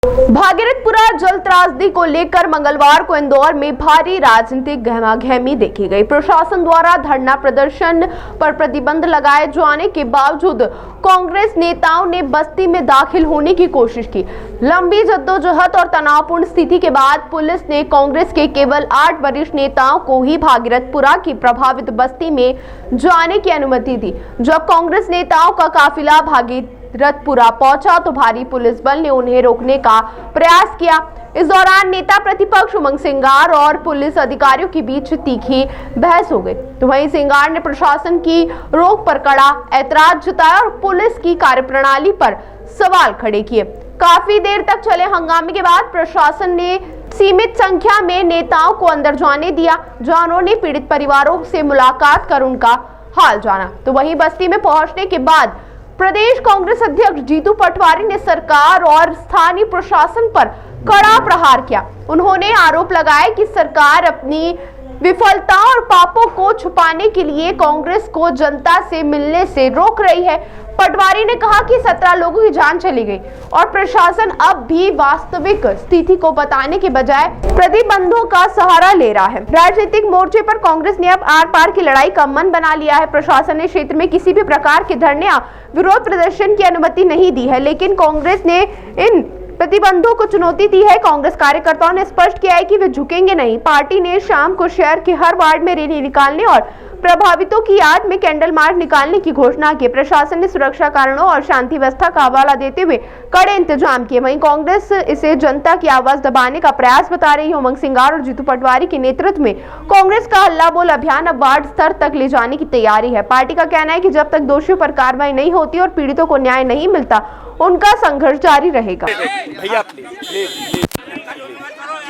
भागीरथपुरा जल त्रासदी को लेकर मंगलवार को इंदौर में भारी राजनीतिक गहमागहमी देखी गई। प्रशासन द्वारा धरना प्रदर्शन पर प्रतिबंध लगाए जाने के बावजूद कांग्रेस नेताओं ने बस्ती में दाखिल होने की कोशिश की। लंबी जद्दोजहद और तनावपूर्ण स्थिति के बाद पुलिस ने कांग्रेस के केवल 8 वरिष्ठ नेताओं को ही भागीरथपुरा की प्रभावित बस्ती में जाने की अनुमति दी। जब कांग्रेस नेताओं का काफिला भागीरथपुरा पहुंचा तो भारी पुलिस बल ने उन्हें रोकने का प्रयास किया। इस दौरान नेता प्रतिपक्ष उमंग सिंगार और पुलिस अधिकारियों के बीच तीखी बहस हो गई। तो वहीं सिंगार ने प्रशासन की रोक पर कड़ा ऐतराज जताया और पुलिस की कार्यप्रणाली पर सवाल खड़े किए। काफी देर तक चले हंगामे के बाद प्रशासन ने सीमित संख्या में नेताओं को अंदर जाने दिया, जहां उन्होंने पीड़ित परिवारों से मुलाकात कर उनका हाल जाना। तो वहीं बस्ती में पहुंचने के बाद प्रदेश कांग्रेस अध्यक्ष जीतू पटवारी ने सरकार और स्थानीय प्रशासन पर कड़ा प्रहार किया। उन्होंने आरोप लगाया कि सरकार अपनी विफलता और पापों को छुपाने के लिए कांग्रेस को जनता से मिलने से रोक रही है। पटवारी ने कहा कि 17 लोगों की जान चली गई और प्रशासन अब भी वास्तविक स्थिति को बताने के बजाय प्रतिबंधों का सहारा ले रहा है। राजनीतिक मोर्चे पर कांग्रेस ने अब आर पार की लड़ाई का मन बना लिया है। प्रशासन ने क्षेत्र में किसी भी प्रकार के धरने या विरोध प्रदर्शन की अनुमति नहीं दी है, लेकिन कांग्रेस ने इन प्रतिबंधों को चुनौती दी है। कांग्रेस कार्यकर्ताओं ने स्पष्ट किया है कि वे झुकेंगे नहीं। पार्टी ने शाम को शहर के हर वार्ड में रैली निकालने और प्रभावितों की याद में कैंडल मार्च निकालने की घोषणा की। प्रशासन ने सुरक्षा कारणों और शांति व्यवस्था का हवाला देते हुए कड़े इंतजाम किए। वहीं कांग्रेस इसे जनता की आवाज दबाने का प्रयास बता रही है। उमंग सिंगार और जीतू पटवारी के नेतृत्व में कांग्रेस का हल्ला बोल अभियान अब वार्ड स्तर तक ले जाने की तैयारी है। पार्टी का कहना है कि जब तक दोषियों पर कार्रवाई नहीं होती और पीड़ितों को न्याय नहीं मिलता, उनका संघर्ष जारी रहेगा। भैया प्लीज,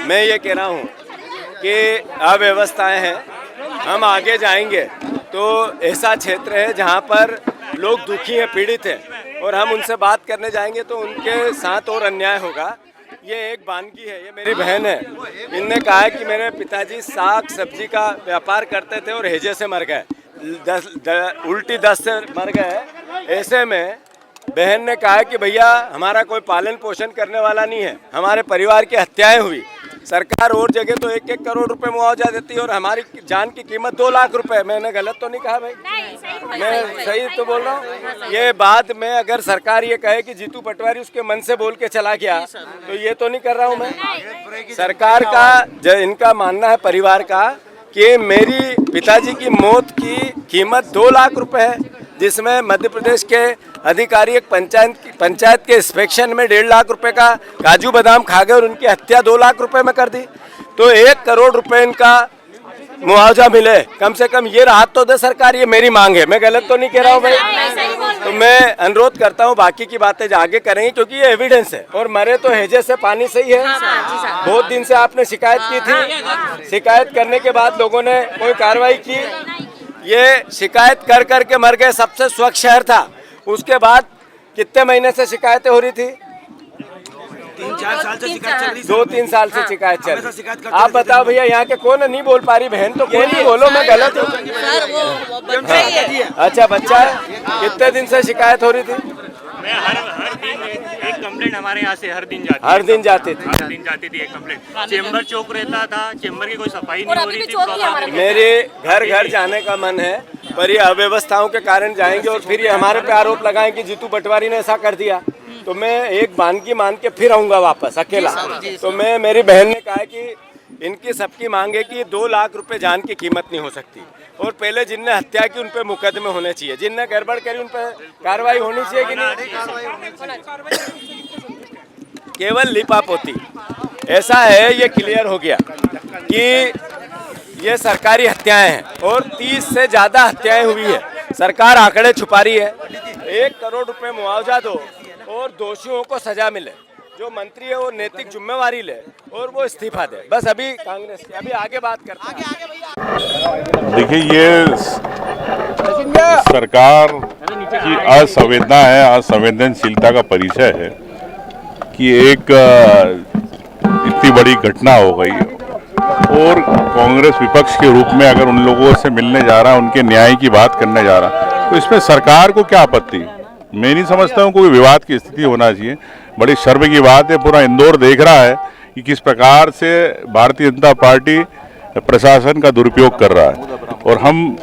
मैं ये कह रहा हूँ कि अव्यवस्थाएं हैं, हम आगे जाएंगे तो ऐसा क्षेत्र है जहाँ पर लोग दुखी हैं, पीड़ित हैं, और हम उनसे बात करने जाएंगे तो उनके साथ और अन्याय होगा। ये एक बानगी है, ये मेरी बहन है। इनने कहा है कि मेरे पिताजी साग सब्जी का व्यापार करते थे और हैजे से मर गए, उल्टी दस्त से मर गए। ऐसे में बहन ने कहा कि भैया हमारा कोई पालन पोषण करने वाला नहीं है, हमारे परिवार की हत्याएं हुई, सरकार और जगह तो 1-1 करोड़ रुपए मुआवजा देती है और हमारी जान की कीमत 2 लाख रुपए। मैंने गलत तो नहीं कहा भाई? मैं सही तो बोल रहा हूँ। ये बात में अगर सरकार ये कहे कि जीतू पटवारी उसके मन से बोल के चला गया तो ये तो नहीं कर रहा हूँ मैं। सरकार का इनका मानना है, परिवार का, कि मेरी पिताजी की मौत की कीमत 2 लाख रुपए है, जिसमें मध्य प्रदेश के अधिकारी एक पंचायत के इंस्पेक्शन में 1.5 लाख रुपए का काजू बादाम खा गए और उनकी हत्या 2 लाख रुपए में कर दी। तो 1 करोड़ रुपए इनका मुआवजा मिले, कम से कम ये राहत तो दे सरकार। ये मेरी मांग है, मैं गलत तो नहीं कह रहा हूँ भाई? तो मैं अनुरोध करता हूँ, बाकी की बातें आगे करेंगे क्योंकि ये एविडेंस है। और मरे तो हैजे से पानी सही है। बहुत दिन से आपने शिकायत की थी, शिकायत करने के बाद लोगों ने कोई कार्रवाई की। ये शिकायत कर करके मर गए। सबसे स्वच्छ शहर था, उसके बाद कितने महीने से शिकायतें हो रही थी? 3-4 साल से शिकायत चल रही। 2-3 साल से शिकायत चल रही। आप बताओ भैया, यहाँ के कौन नहीं बोल पा रही? बहन तो कोई नहीं बोलो, मैं गलत हूँ? अच्छा बच्चा है, कितने दिन से शिकायत हो रही थी? मैं हर दिन एक कंप्लेंट हमारे यहाँ से हर दिन जाती थी एक कंप्लेंट। चेंबर चौक रहता था, चेंबर की कोई सफाई नहीं हो रही थी। मेरे घर घर जाने का मन है, पर ये अव्यवस्थाओं के कारण जाएंगे और फिर ये हमारे पे आरोप लगाएं कि जीतू पटवारी ने ऐसा कर दिया। तो मैं एक बानगी मान के फिर आऊंगा वापस अकेला। तो मेरी बहन ने कहा कि इनकी सबकी मांग है कि 2 लाख रुपए जान की कीमत नहीं हो सकती, और पहले जिनने हत्या की उन पे मुकदमे होने चाहिए, जिनने गड़बड़ करी उन पे कार्रवाई होनी चाहिए कि नहीं? केवल लिपापोती ऐसा है, ये क्लियर हो गया कि ये सरकारी हत्याएं हैं और 30 से ज़्यादा हत्याएं हुई है। सरकार आंकड़े छुपा रही है। 1 करोड़ रुपए मुआवजा दो और दोषियों को सजा मिले। जो मंत्री है वो नैतिक जिम्मेवारी ले और वो इस्तीफा दे। बस अभी कांग्रेस की, अभी आगे बात करते हैं। देखिए, ये सरकार की असंवेदना है, असंवेदनशीलता का परिचय है कि एक इतनी बड़ी घटना हो गई और कांग्रेस विपक्ष के रूप में अगर उन लोगों से मिलने जा रहा है, उनके न्याय की बात करने जा रहा है, तो इसमें सरकार को क्या आपत्ति? मैं नहीं समझता हूँ कोई विवाद की स्थिति होना चाहिए। बड़ी शर्म की बात है, पूरा इंदौर देख रहा है कि किस प्रकार से भारतीय जनता पार्टी प्रशासन का दुरुपयोग कर रहा है। और हम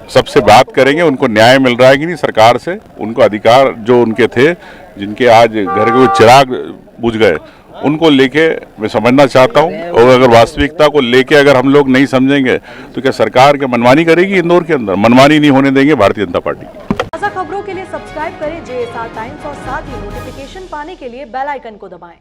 सबसे बात करेंगे उनको न्याय मिल रहा है कि नहीं सरकार से, उनको अधिकार जो उनके थे, जिनके आज घर के चिराग बुझ गए, उनको लेके मैं समझना चाहता हूं। और अगर वास्तविकता को लेके अगर हम लोग नहीं समझेंगे तो क्या सरकार क्या मनमानी करेगी? इंदौर के अंदर मनमानी नहीं होने देंगे भारतीय जनता पार्टी। ताज़ा खबरों के लिए सब्सक्राइब करें JSR टाइम्स और साथ ही नोटिफिकेशन पाने के लिए बेल आइकन को दबाएं।